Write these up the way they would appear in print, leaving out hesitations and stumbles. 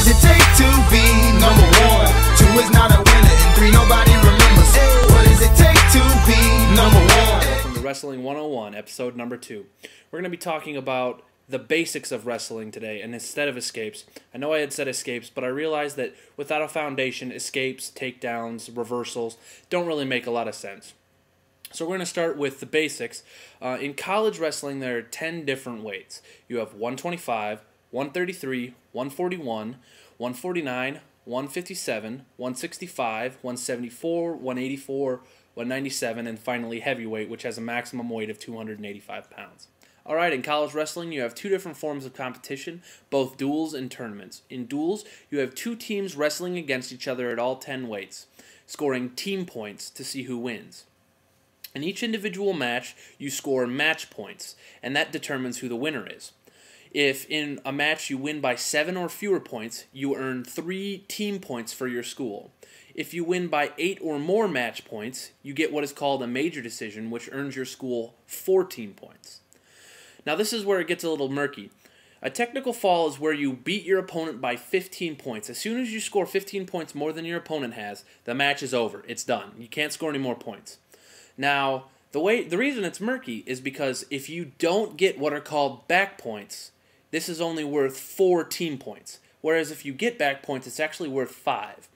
it take to be number one? 2 is not a winner, and 3 nobody remembers. What does it take to be number one? Welcome to Wrestling 101, episode number 2. We're going to be talking about the basics of wrestling today, and instead of escapes. I know I had said escapes, but I realized that without a foundation, escapes, takedowns, reversals don't really make a lot of sense. So we're going to start with the basics. In college wrestling, there are 10 different weights. You have 125, 133, 141, 149, 157, 165, 174, 184, 197, and finally heavyweight, which has a maximum weight of 285 pounds. Alright, in college wrestling, you have 2 different forms of competition, both duels and tournaments. In duels, you have 2 teams wrestling against each other at all 10 weights, scoring team points to see who wins. In each individual match, you score match points, and that determines who the winner is. If in a match you win by 7 or fewer points, you earn 3 team points for your school. If you win by 8 or more match points, you get what is called a major decision, which earns your school 4 team points. Now this is where it gets a little murky. A technical fall is where you beat your opponent by 15 points. As soon as you score 15 points more than your opponent has, the match is over. It's done. You can't score any more points. Now, the reason it's murky is because if you don't get what are called back points, this is only worth 4 team points. Whereas if you get back points, it's actually worth 5.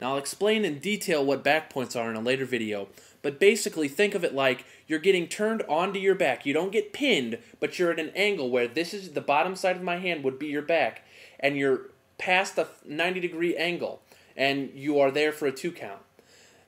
Now I'll explain in detail what back points are in a later video, but basically think of it like you're getting turned onto your back. You don't get pinned, but you're at an angle where this is the bottom side of my hand would be your back, and you're past the 90-degree angle, and you are there for a 2 count.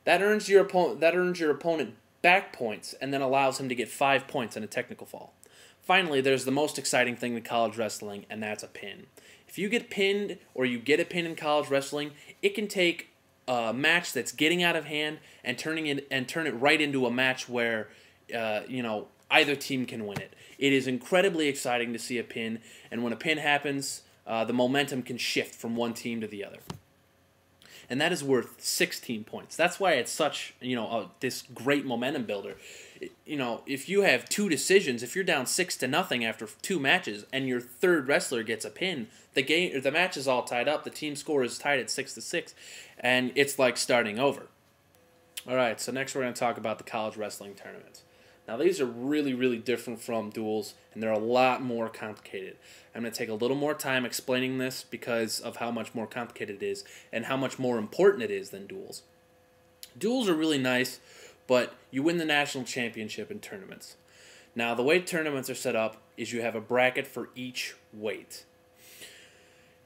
That earns your opponent back points, and then allows him to get 5 points in a technical fall. Finally, there's the most exciting thing in college wrestling, and that's a pin. If you get pinned, or you get a pin in college wrestling, it can take a match that's getting out of hand and turn it right into a match where either team can win it. It is incredibly exciting to see a pin, and when a pin happens, the momentum can shift from one team to the other. And that is worth 16 points. That's why it's such, this great momentum builder. If you have 2 decisions, if you're down 6-0 after 2 matches, and your third wrestler gets a pin, the match is all tied up. The team score is tied at 6-6, and it's like starting over. All right, so next we're going to talk about the college wrestling tournaments. Now these are really, really different from duels, and they're a lot more complicated. I'm going to take a little more time explaining this because of how much more complicated it is and how much more important it is than duels. Duels are really nice, but you win the national championship in tournaments. Now the way tournaments are set up is you have a bracket for each weight.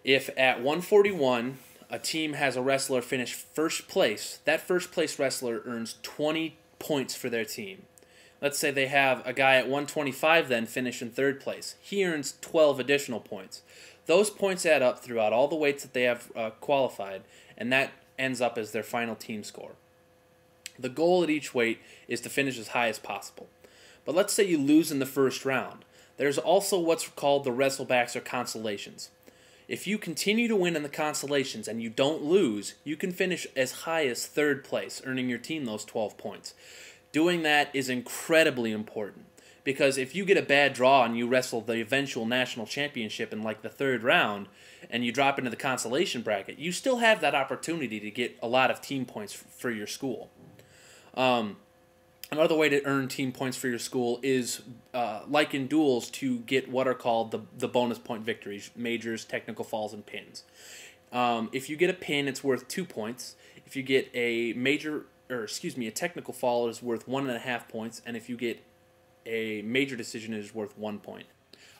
If at 141 a team has a wrestler finish first place, that first place wrestler earns 20 points for their team. Let's say they have a guy at 125 then finish in third place. He earns 12 additional points. Those points add up throughout all the weights that they have qualified, and that ends up as their final team score. The goal at each weight is to finish as high as possible. But let's say you lose in the first round. There's also what's called the wrestlebacks or consolations. If you continue to win in the consolations and you don't lose, you can finish as high as third place, earning your team those 12 points. Doing that is incredibly important, because if you get a bad draw and you wrestle the eventual national championship in like the 3rd round and you drop into the consolation bracket, you still have that opportunity to get a lot of team points for your school. Another way to earn team points for your school is, like in duels, to get what are called the bonus point victories, majors, technical falls, and pins. If you get a pin, it's worth 2 points. If you get a a technical fall, is worth 1.5 points, and if you get a major decision, it is worth 1 point.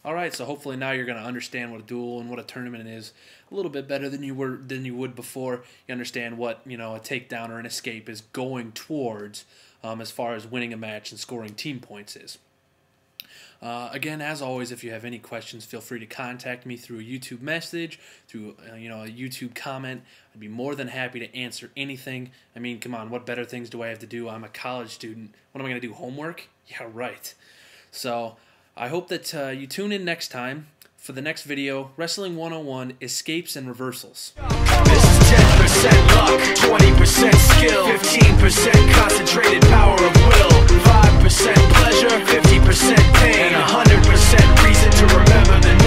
Alright, so hopefully now you're going to understand what a duel and what a tournament is a little bit better than you would before. You understand what a takedown or an escape is going towards as far as winning a match and scoring team points is. Again, as always, if you have any questions, feel free to contact me through a YouTube message, through a YouTube comment. I'd be more than happy to answer anything. I mean, come on, what better things do I have to do? I'm a college student. What am I going to do, homework? Yeah, right. So I hope that you tune in next time for the next video, Wrestling 101, Escapes and Reversals. This is 10% luck, 20% skill, 15% concentrated power of will, 5% pleasure, 50% pain, and 100% reason to remember the name.